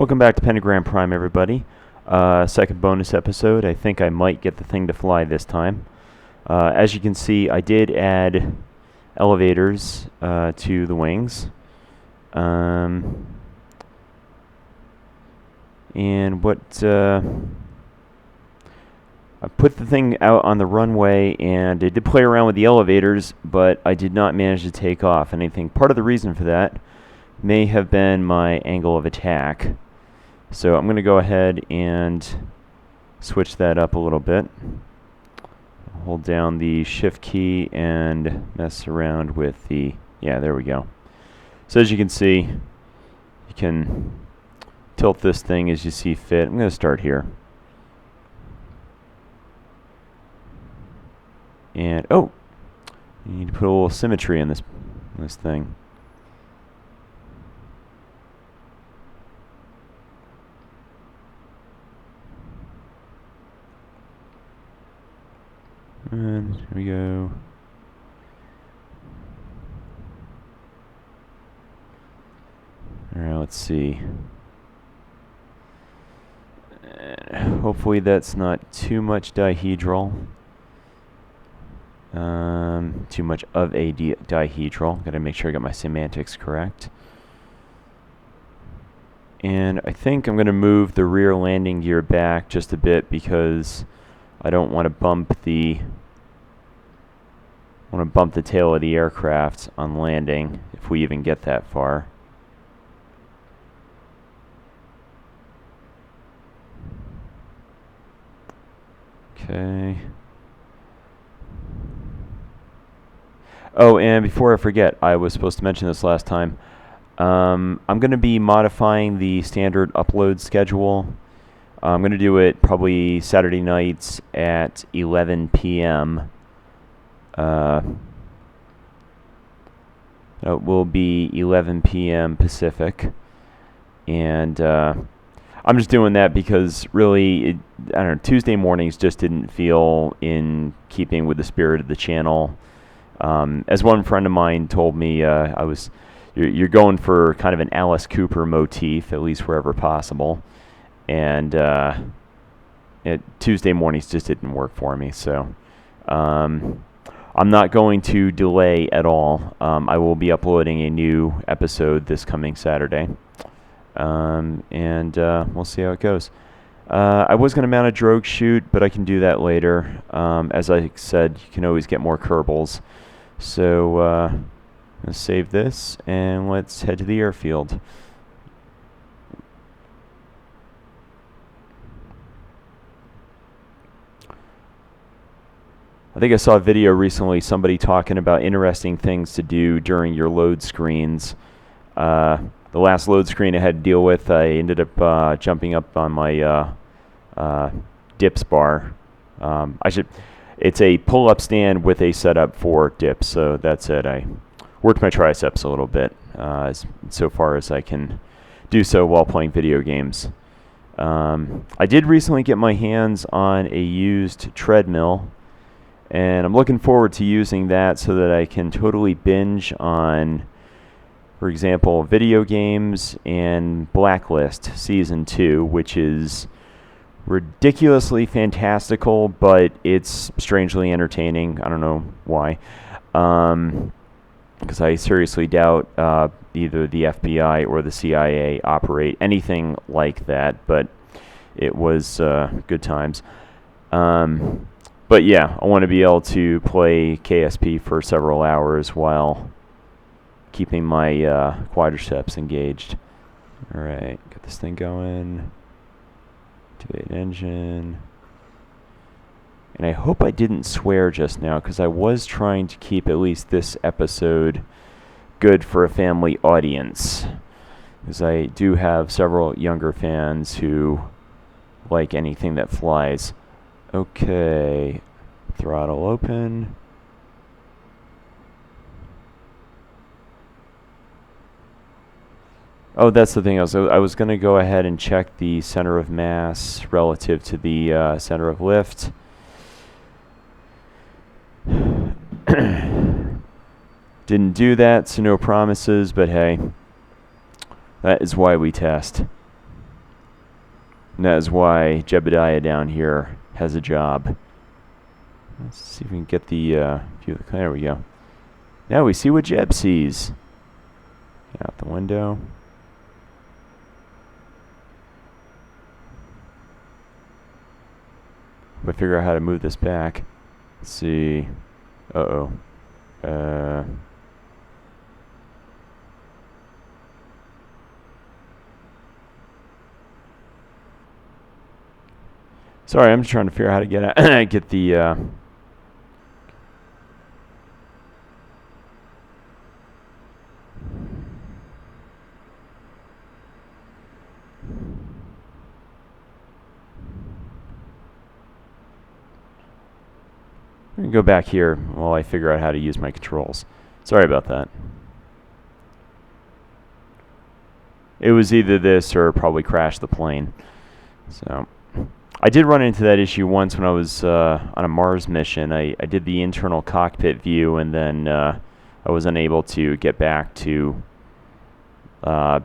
Welcome back to Pentagram Prime, everybody. Second bonus episode. I think I might get the thing to fly this time. As you can see, I did add elevators to the wings. And I put the thing out on the runway, and I did play around with the elevators, but I did not manage to take off. And I think part of the reason for that may have been my angle of attack. So I'm going to go ahead and switch that up a little bit. Hold down the shift key and mess around with the, there we go. So as you can see, you can tilt this thing as you see fit. I'm going to start here. And, you need to put a little symmetry in this thing. And here we go. Alright, let's see. Hopefully that's not too much dihedral. Too much of a dihedral. Gotta make sure I got my semantics correct. And I think I'm gonna move the rear landing gear back just a bit because I don't want to bump the tail of the aircraft on landing if we even get that far. Okay. Oh, and before I forget, I was supposed to mention this last time. I'm going to be modifying the standard upload schedule. I'm going to do it probably Saturday nights at 11 p.m. It will be 11 p.m. Pacific. And I'm just doing that because really, I don't know, Tuesday mornings just didn't feel in keeping with the spirit of the channel. As one friend of mine told me, you're going for kind of an Alice Cooper motif, at least wherever possible. And Tuesday mornings just didn't work for me. So I'm not going to delay at all. I will be uploading a new episode this coming Saturday. And we'll see how it goes. I was going to mount a drogue chute, but I can do that later. As I said, you can always get more Kerbals. So let's save this, and let's head to the airfield. I think I saw a video recently, somebody talking about interesting things to do during your load screens. The last load screen I had to deal with, I ended up jumping up on my dips bar. It's a pull-up stand with a setup for dips, so that's it. I worked my triceps a little bit, so far as I can do so while playing video games. I did recently get my hands on a used treadmill, and I'm looking forward to using that so that I can totally binge on, for example, video games and Blacklist Season 2, which is ridiculously fantastical, but it's strangely entertaining. I don't know why. Because I seriously doubt either the FBI or the CIA operate anything like that, but it was good times. But yeah, I want to be able to play KSP for several hours while keeping my quadriceps engaged. Alright, get this thing going. Activate engine. And I hope I didn't swear just now, because I was trying to keep at least this episode good for a family audience. Because I do have several younger fans who like anything that flies. Okay, throttle open. Oh, that's the thing. I was going to go ahead and check the center of mass relative to the center of lift. Didn't do that, so no promises, but hey, that is why we test. And that is why Jebediah down here has a job. Let's see if we can get the view. There we go. Now we see what Jeb sees. Get out the window. If I figure out how to move this back. Let's see. Uh-oh. Sorry, I'm just trying to figure out how to get out, get the I'm gonna go back here while I figure out how to use my controls. Sorry about that. It was either this or probably crash the plane. So I did run into that issue once when I was on a Mars mission. I did the internal cockpit view, and then I was unable to get back to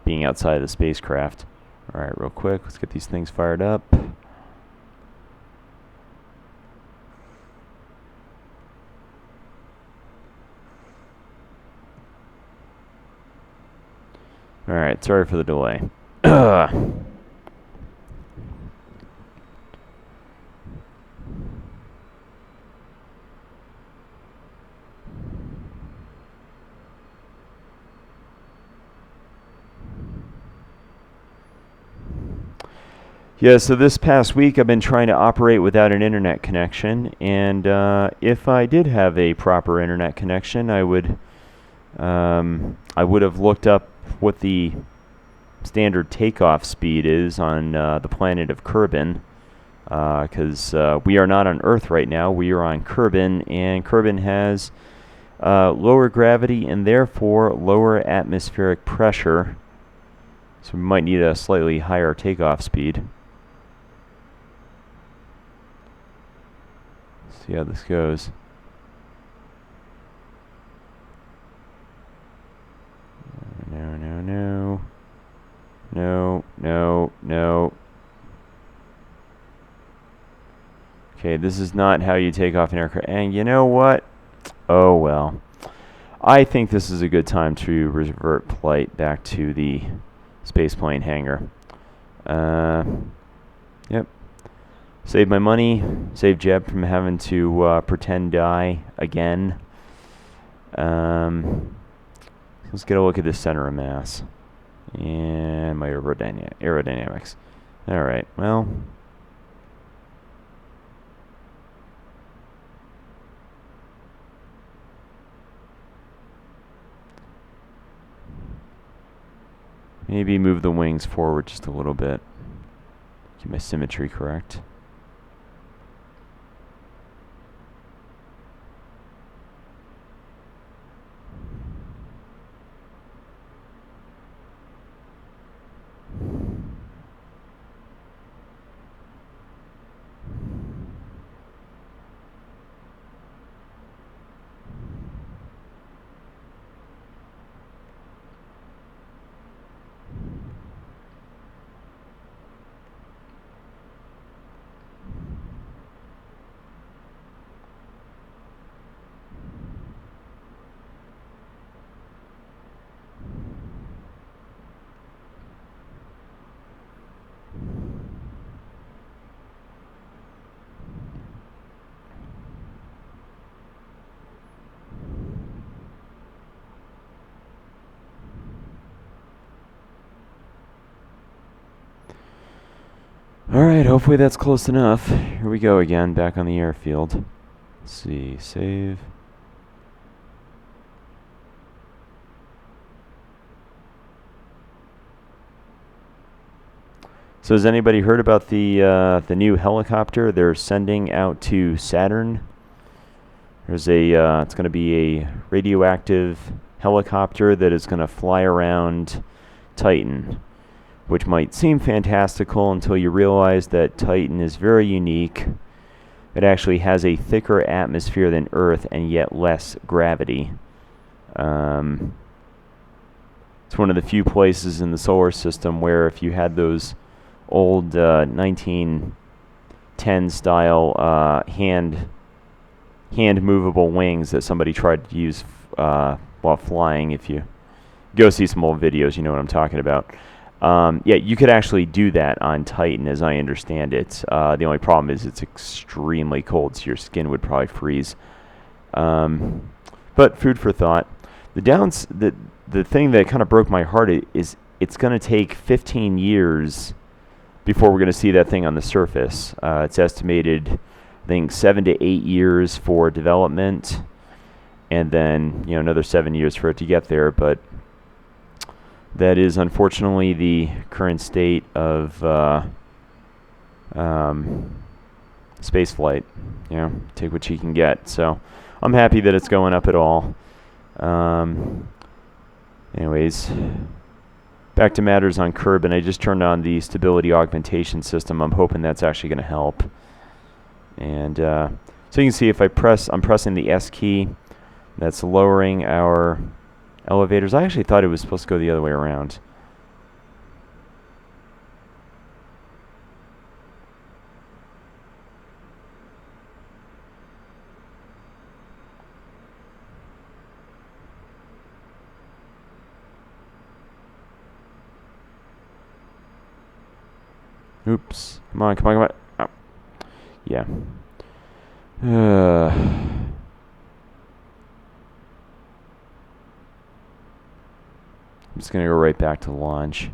being outside of the spacecraft. All right, real quick, let's get these things fired up. All right, sorry for the delay. Yeah, so this past week I've been trying to operate without an internet connection, and if I did have a proper internet connection, I would have looked up what the standard takeoff speed is on the planet of Kerbin, because we are not on Earth right now. We are on Kerbin, and Kerbin has lower gravity and therefore lower atmospheric pressure, so we might need a slightly higher takeoff speed. Let's see how this goes. No, no, no. No, no, no. Okay, this is not how you take off an aircraft. And you know what? Oh, well. I think this is a good time to revert flight back to the spaceplane hangar. Yep. Save my money. Save Jeb from having to pretend die again. Let's get a look at the center of mass and my aerodynamics. All right, well, maybe move the wings forward just a little bit. Keep my symmetry correct. Alright, hopefully that's close enough. Here we go again, back on the airfield. Let's see, save. So has anybody heard about the new helicopter they're sending out to Saturn? There's it's going to be a radioactive helicopter that is going to fly around Titan, which might seem fantastical until you realize that Titan is very unique. It actually has a thicker atmosphere than Earth and yet less gravity. It's one of the few places in the solar system where if you had those old 1910 style hand movable wings that somebody tried to use while flying. If you go see some old videos, you know what I'm talking about. Yeah, you could actually do that on Titan, as I understand it. The only problem is it's extremely cold, so your skin would probably freeze. But food for thought. The thing that kind of broke my heart is it's going to take 15 years before we're going to see that thing on the surface. It's estimated, I think, 7 to 8 years for development, and then another 7 years for it to get there. But that is unfortunately the current state of space flight. Take what you can get. So I'm happy that it's going up at all. Anyways, back to matters on Kerbin. I just turned on the stability augmentation system. I'm hoping that's actually going to help. And so you can see if I'm pressing the S key, that's lowering our elevators. I actually thought it was supposed to go the other way around. Oops. Come on, come on, come on. Oh. Yeah. I'm just going to go right back to launch.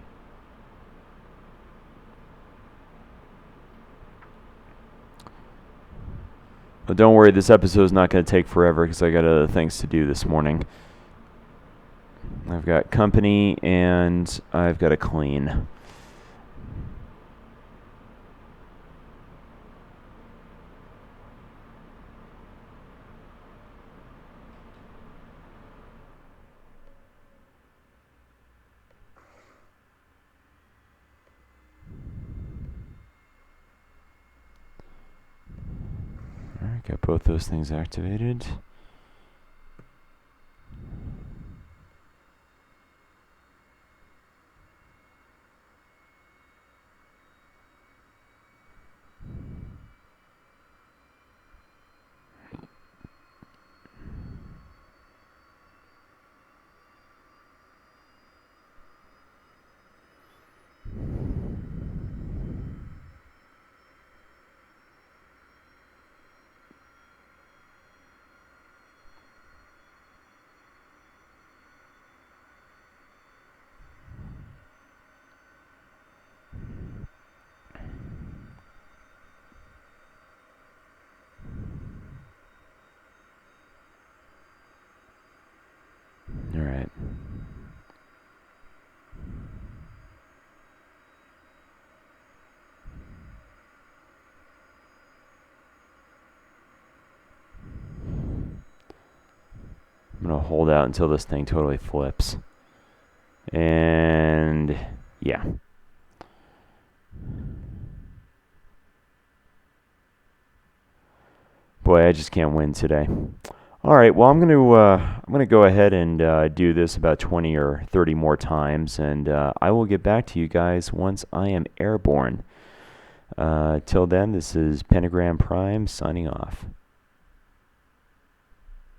But don't worry, this episode is not going to take forever because I got other things to do this morning. I've got company and I've got to clean. Alright, got both those things activated. Alright. I'm going to hold out until this thing totally flips. And yeah. Boy, I just can't win today. All right, well, I'm gonna go ahead and do this about 20 or 30 more times, and I will get back to you guys once I am airborne. Till then, this is Pentagram Prime signing off.